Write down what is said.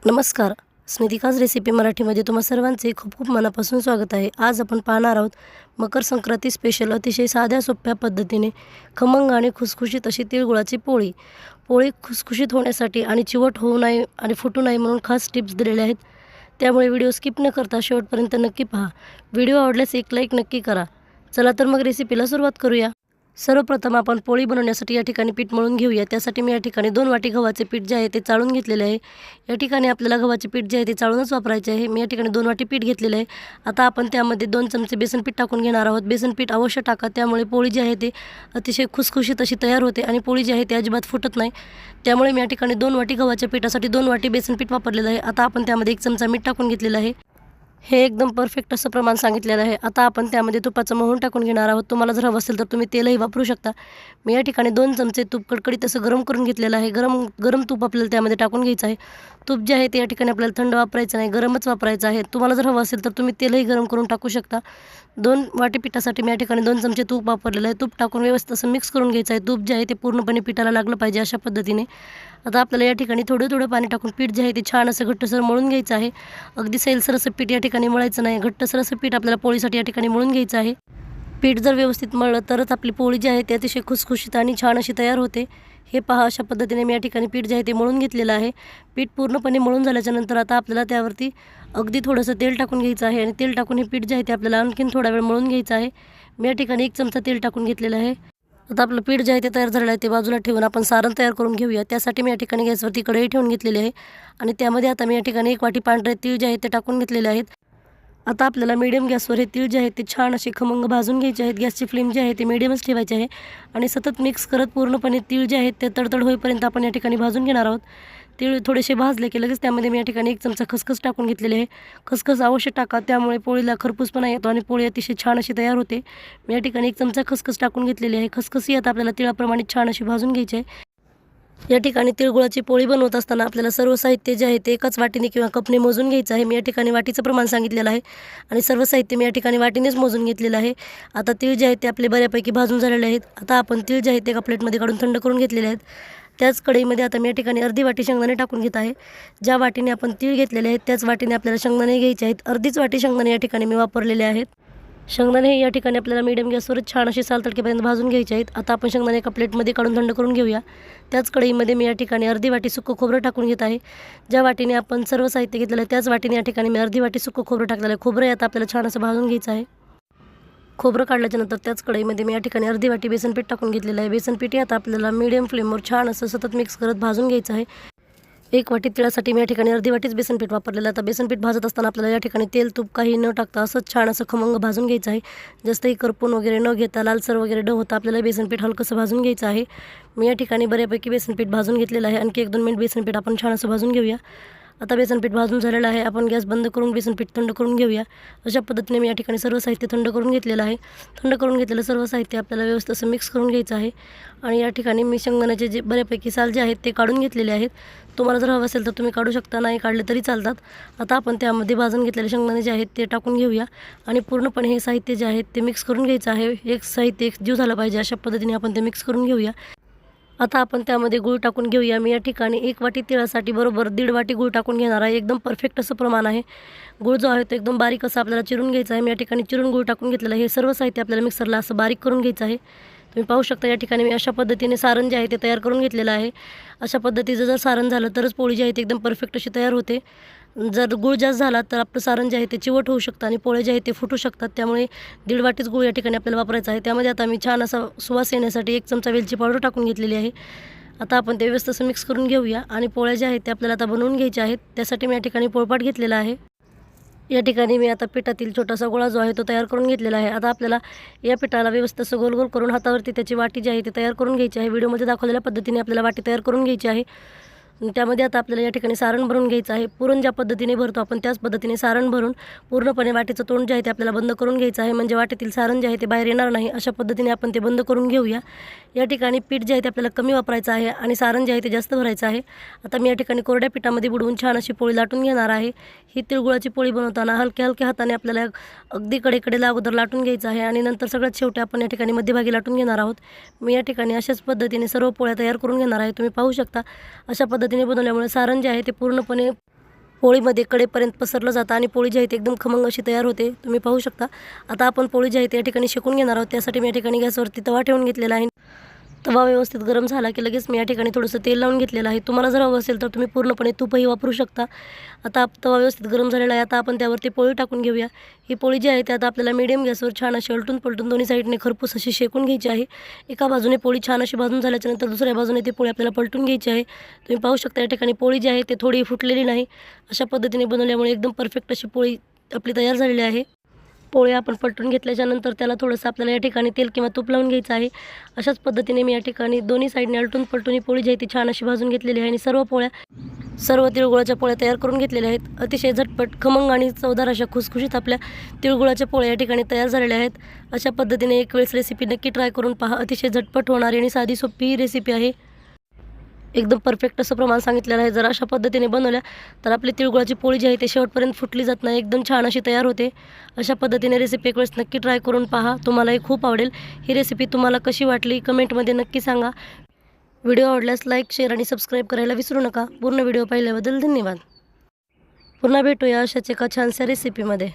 नमस्कार. स्नितिकाज रेसिपी मराठीमध्ये तुम्हा सर्वांचे खूप खूप मनापासून स्वागत आहे. आज आपण पाहणार आहोत मकर संक्रांती स्पेशल अतिशय साध्या सोप्या पद्धतीने खमंग आणि खुसखुशीत अशी तिळगुळाची पोळी. पोळी खुसखुशीत होण्यासाठी आणि चिवट होऊ नये आणि फुटू नये म्हणून खास टिप्स दिलेल्या आहेत. त्यामुळे व्हिडिओ स्किप न करता शेवटपर्यंत नक्की पहा. व्हिडिओ आवडल्यास एक लाईक नक्की करा. चला तर मग रेसिपीला सुरुवात करूया. सर्वप्रथम आपण पोळी बनवण्यासाठी या ठिकाणी पीठ मळून घेऊया. त्यासाठी मी या ठिकाणी 2 वाटी गव्हाचे पीठ जे आहे ते चाळून घेतलेले आहे. या ठिकाणी आपल्याला गव्हाचे पीठ जे आहे ते चाळूनच वापरायचे आहे. मी या ठिकाणी 2 वाटी पीठ घेतलेले आहे. आता आपण त्यामध्ये 2 चमचे बेसन पीठ टाकून घेणार आहोत. बेसन पीठ अवश्य टाका, त्यामुळे पोळी जी आहे ते अतिशय खुसखुशीत अशी तयार होते आणि पोळी जी आहे ती अजिबात फुटत नाही. त्यामुळे मी या ठिकाणी 2 वाटी गव्हाच्या पिठासाठी 2 वाटी बेसन पीठ वापरलेलं आहे. आता आपण त्यामध्ये 1 चमचा मीठ टाकून घेतलेलं आहे. हे एकदम परफेक्ट असं प्रमाण सांगितलेलं आहे. आता आपण त्यामध्ये तुपाचं मोहन टाकून घेणार आहोत. तुम्हाला जर हवं असेल तर तुम्ही तेलही वापरू शकता. मी या ठिकाणी 2 चमचे तूप कडकडीत असं गरम करून घेतलेलं आहे. गरम तूप आपल्याला त्यामध्ये टाकून घ्यायचं आहे. तूप जे आहे ते या ठिकाणी आपल्याला थंड वापरायचं नाही, गरमच वापरायचं आहे. तुम्हाला जर हवं असेल तर तुम्ही तेलही गरम करून टाकू शकता. 2 वाटी पिठासाठी मी या ठिकाणी 2 चमचे तूप वापरलेलं आहे. तूप टाकून व्यवस्थित असं मिक्स करून घ्यायचं आहे. तूप जे आहे ते पूर्णपणे पिठाला लागलं पाहिजे अशा पद्धतीने. आता आपल्याला या ठिकाणी थोडं थोडं पाणी टाकून पीठ जे आहे ते छान असं घट्टसर मळून घ्यायचं आहे. अगदी सैलसर असं पीठ या ठिकाणी मळायचं नाही, घट्टसर असं पीठ आपल्याला पोळीसाठी या ठिकाणी मळून घ्यायचं आहे. पीठ जर व्यवस्थित मळलं तरच आपली पोळी जी आहे ती अतिशय खुसखुशीत आणि छान अशी तयार होते. हे पहा, अशा पद्धतीने मी या ठिकाणी पीठ जे आहे ते मळून घेतलेलं आहे. पीठ पूर्णपणे मळून झाल्याच्यानंतर आता आपल्याला त्यावरती अगदी थोडंसं तेल टाकून घ्यायचं आहे आणि तेल टाकून हे पीठ जे आहे ते आपल्याला आणखीन थोडा वेळ मळून घ्यायचं आहे. मी या ठिकाणी 1 चमचा तेल टाकून घेतलेलं आहे. आता आपलं पीठ जे आहे ते तयार झालेलं आहे. ते बाजूला ठेवून आपण सारण तयार करून घेऊया. त्यासाठी मी या ठिकाणी गॅसवरती कढई ठेवून घेतलेली आहे आणि त्यामध्ये आता मी या ठिकाणी 1 वाटी पांढरे तीळ जे आहेत ते टाकून घेतलेले आहेत. आता आपल्याला मीडियम गॅसवर हे तीळ जे आहेत ते छान असे खमंग भाजून घ्यायचे आहेत. गॅसची फ्लेम जी आहे ते मीडियमच ठेवायची आहे आणि सतत मिक्स करत पूर्णपणे तीळ जे आहेत ते तडतड होईपर्यंत आपण या ठिकाणी भाजून घेणार आहोत. तीळ थोडेसे भाजले की लगेच त्यामध्ये मी या ठिकाणी 1 चमचा खसखस टाकून घेतलेले आहे. खसखस अवश्य टाका, त्यामुळे पोळीला खरपूसपणा येतो आणि पोळी अतिशय छान अशी तयार होते. मी या ठिकाणी 1 चमचा खसखस टाकून घेतलेली आहे. खसखसही आता आपल्याला तिळाप्रमाणे छान अशी भाजून घ्यायची आहे. या ठिकाणी तिळगुळाची पोळी बनवत असताना आपल्याला सर्व साहित्य जे आहे ते एकाच वाटीने किंवा कपने मोजून घ्यायचं आहे. मी या ठिकाणी वाटीचं प्रमाण सांगितलेलं आहे आणि सर्व साहित्य मी या ठिकाणी वाटीनेच मोजून घेतलेलं आहे. आता तीळ जे आहेत ते आपले बऱ्यापैकी भाजून झालेले आहेत. आता आपण तीळ जे आहेत ते एका प्लेटमध्ये काढून थंड करून घेतलेले आहेत. त्याच कढईमध्ये आता मी या ठिकाणी अर्धी वाटी शेंगदाणे टाकून घेत आहे. ज्या वाटीने आपण तीळ घेतलेले आहेत त्याच वाटीने आपल्याला शेंगदाणे घ्यायचे आहेत. अर्धीच वाटी शेंगदाणे या ठिकाणी मी वापरलेले आहेत. शेंगदाणे हे या ठिकाणी आपल्याला मीडियम गॅसवरच छान असे साल तडकेपर्यंत भाजून घ्यायचे आहेत. आता आपण शेंगदाणे एका प्लेटमध्ये काढून थंड करून घेऊया. त्याच कढईमध्ये मी या ठिकाणी अर्धी वाटी सुकं खोबरं टाकून घेत आहे. ज्या वाटीने आपण सर्व साहित्य घेतलेलं आहे त्याच वाटीने या ठिकाणी मी अर्धी वाटी सुकं खोबरं टाकलेलं आहे. खोबरं आता आपल्याला छान असं भाजून घ्यायचं आहे. खोबरं काढल्याच्यानंतर त्याच कढईमध्ये मी या ठिकाणी अर्धी वाटी बेसन पीठ टाकून घेतलेलं आहे. बेसन पीठ आता आपल्याला मीडियम फ्लेमवर छान असं सतत मिक्स करत भाजून घ्यायचं आहे. 1 वाटी तिळासाठी मी या ठिकाणी अर्धी वाटीच बेसन पीठ वापरलेलं आहे. आता बेसन पीठ भाजत असताना आपल्याला या ठिकाणी तेल तूप काही न टाकता असंच छान असं खमंग भाजून घ्यायचं आहे. जास्तही करपून वगैरे न घेता, लालसर वगैरे न होता आपल्याला बेसन पीठ हलकंसं भाजून घ्यायचं आहे. मी या ठिकाणी बऱ्यापैकी बेसन पीठ भाजून घेतलेलं आहे. आणखी 1-2 मिनिट बेसन पीठ आपण छान असं भाजून घेऊया. आता बेसन पीठ भाजून झालेलं आहे. आपण गॅस बंद करून बेसन पीठ थंड करून घेऊया. अशा पद्धतीने मी या ठिकाणी सर्व साहित्य थंड करून घेतलेलं आहे. थंड करून घेतलेलं सर्व साहित्य आपल्याला व्यवस्थित असं मिक्स करून घ्यायचं आहे आणि या ठिकाणी मी शेंगदाण्याचे जे बऱ्यापैकी साल जे आहेत ते काढून घेतलेले आहेत. तुम्हाला जर हवं असेल तर तुम्ही काढू शकता, नाही काढले तरी चालतात. आता आपण त्यामध्ये भाजून घेतलेले शेंगदाणे जे आहेत ते टाकून घेऊया आणि पूर्णपणे हे साहित्य जे आहेत ते मिक्स करून घ्यायचं आहे. एक साहित्य एक जीव झाला पाहिजे अशा पद्धतीने आपण ते मिक्स करून घेऊया. आता आपण त्यामध्ये गूळ टाकून घेऊया. मी या ठिकाणी 1 वाटी तिळासाठी बरोबर 1.5 वाटी गूळ टाकून घेणार आहे. एकदम परफेक्ट असं प्रमाण आहे. गूळ जो आहे तो एकदम बारीक असं आपल्याला चिरून घ्यायचा आहे. मी या ठिकाणी चिरून गूळ टाकून घेतलेलं आहे. हे सर्व साहित्य आपल्याला मिक्सरला असं बारीक करून घ्यायचं आहे. तुम्ही पाहू शकता या ठिकाणी मी अशा पद्धतीने सारण जे आहे ते तयार करून घेतलेलं आहे. अशा पद्धतीचं जर सारण झालं तरच पोळी जी आहे ती एकदम परफेक्ट अशी तयार होते. जर गूळ जास्त झाला तर आपलं सारण जे आहे ते चिवट होऊ शकतं आणि पोळे जे आहे ते फुटू शकतात. त्यामुळे 1.5 वाटीच गूळ या ठिकाणी आपल्याला वापरायचा आहे. त्यामध्ये आता मी छान असा सुवास येण्यासाठी 1 चमचा वेलची पावडर टाकून घेतलेली आहे. आता आपण ते व्यवस्थित असं मिक्स करून घेऊया आणि पोळ्या ज्या आहेत ते आपल्याला आता बनवून घ्यायच्या आहेत. त्यासाठी मी या ठिकाणी पोळपाट घेतलेला आहे. या ठिकाणी मी आता पिठातील छोटासा गोळा जो आहे तो तयार करून घेतलेला आहे. आता आपल्याला या पिठाला व्यवस्थित असं गोल गोल करून हातावरती त्याची वाटी जी आहे ती तयार करून घ्यायची आहे. व्हिडिओमध्ये दाखवलेल्या पद्धतीने आपल्याला वाटी तयार करून घ्यायची आहे. त्यामध्ये आता आपल्याला या ठिकाणी सारण भरून घ्यायचं आहे. पुरण ज्या पद्धतीने भरतो आपण त्याच पद्धतीने सारण भरून पूर्णपणे वाटीचं तोंड जे आहे ते आपल्याला बंद करून घ्यायचं आहे. म्हणजे वाटीतील सारण जे आहे ते बाहेर येणार नाही. अशा पद्धतीने आपण ते बंद करून घेऊया. या ठिकाणी पीठ जे आहे ते आपल्याला कमी वापरायचं आहे आणि सारण जे आहे ते जास्त भरायचं आहे. आता मी या ठिकाणी कोरड्या पिठामध्ये बुडवून छान अशी पोळी लाटून घेणार आहे. ही तिळगुळाची पोळी बनवताना हलक्या हलक्या हाताने आपल्याला अगदी कडेला अगोदर लाटून घ्यायचं आहे आणि नंतर सगळ्यात शेवटी आपण या ठिकाणी मध्यभागी लाटून घेणार आहोत. मी या ठिकाणी अशाच पद्धतीने सर्व पोळ्या तयार करून घेणार आहे. तुम्ही पाहू शकता अशा पद्धतीने बनवल्यामुळे सारण जे आहे ते पूर्णपणे पोळीमध्ये कडेपर्यंत पसरलं जातं आणि पोळी जी आहे ती एकदम खमंग अशी तयार होते. तुम्ही पाहू शकता. आता आपण पोळी जी आहे ती या ठिकाणी शेकून घेणार आहोत. त्यासाठी मी या ठिकाणी गॅसवरती तवा ठेवून घेतलेला आहे. तवा व्यवस्थित गरम झाला की लगेच मी या ठिकाणी थोडंसं तेल लावून घेतलेलं आहे. तुम्हाला जर हवं असेल तर तुम्ही पूर्णपणे तूपही वापरू शकता. आता तवा व्यवस्थित गरम झालेला आहे. आता आपण त्यावरती पोळी टाकून घेऊया. ही पोळी जी आहे ती आता आपल्याला मीडियम गॅसवर छान अशी अलटून पलटून दोन्ही साईडने खरपूस अशी शेकून घ्यायची आहे. एका बाजूने पोळी छान अशी भाजून झाल्याच्यानंतर दुसऱ्या बाजूने ती पोळी आपल्याला पलटून घ्यायची आहे. तुम्ही पाहू शकता या ठिकाणी पोळी जी आहे ती थोडी फुटलेली नाही. अशा पद्धतीने बनवल्यामुळे एकदम परफेक्ट अशी पोळी आपली तयार झालेली आहे. पोळी आपण पलटून घेतल्याच्यानंतर त्याला थोडंसं आपल्याला या ठिकाणी तेल किंवा तूप लावून घ्यायचं आहे. अशाच पद्धतीने मी या ठिकाणी दोन्ही साईडने अलटून पलटून ही पोळी जी आहे ती छान अशी भाजून घेतलेली आहे आणि सर्व तिळगुळाच्या पोळ्या तयार करून घेतलेल्या आहेत. अतिशय झटपट, खमंग आणि चवदार अशा खुसखुशीत आपल्या तिळगुळाच्या पोळ्या या ठिकाणी तयार झालेल्या आहेत. अशा पद्धतीने एक वेळेस रेसिपी नक्की ट्राय करून पहा. अतिशय झटपट होणारी आणि साधी सोपी ही रेसिपी आहे. एकदम परफेक्ट असं प्रमाण सांगितलेलं आहे. जर अशा पद्धतीने बनवल्या तर आपली तिळगुळाची पोळी जी आहे ते शेवटपर्यंत फुटली जात नाही, एकदम छान अशी तयार होते. अशा पद्धतीने रेसिपी एक वेळेस नक्की ट्राय करून पहा. तुम्हालाही खूप आवडेल. ही रेसिपी तुम्हाला कशी वाटली कमेंटमध्ये नक्की सांगा. व्हिडिओ आवडल्यास लाईक, शेअर आणि सबस्क्राईब करायला विसरू नका. पूर्ण व्हिडिओ पाहिल्याबद्दल धन्यवाद. पुन्हा भेटूया अशाच एका छानशा रेसिपीमध्ये.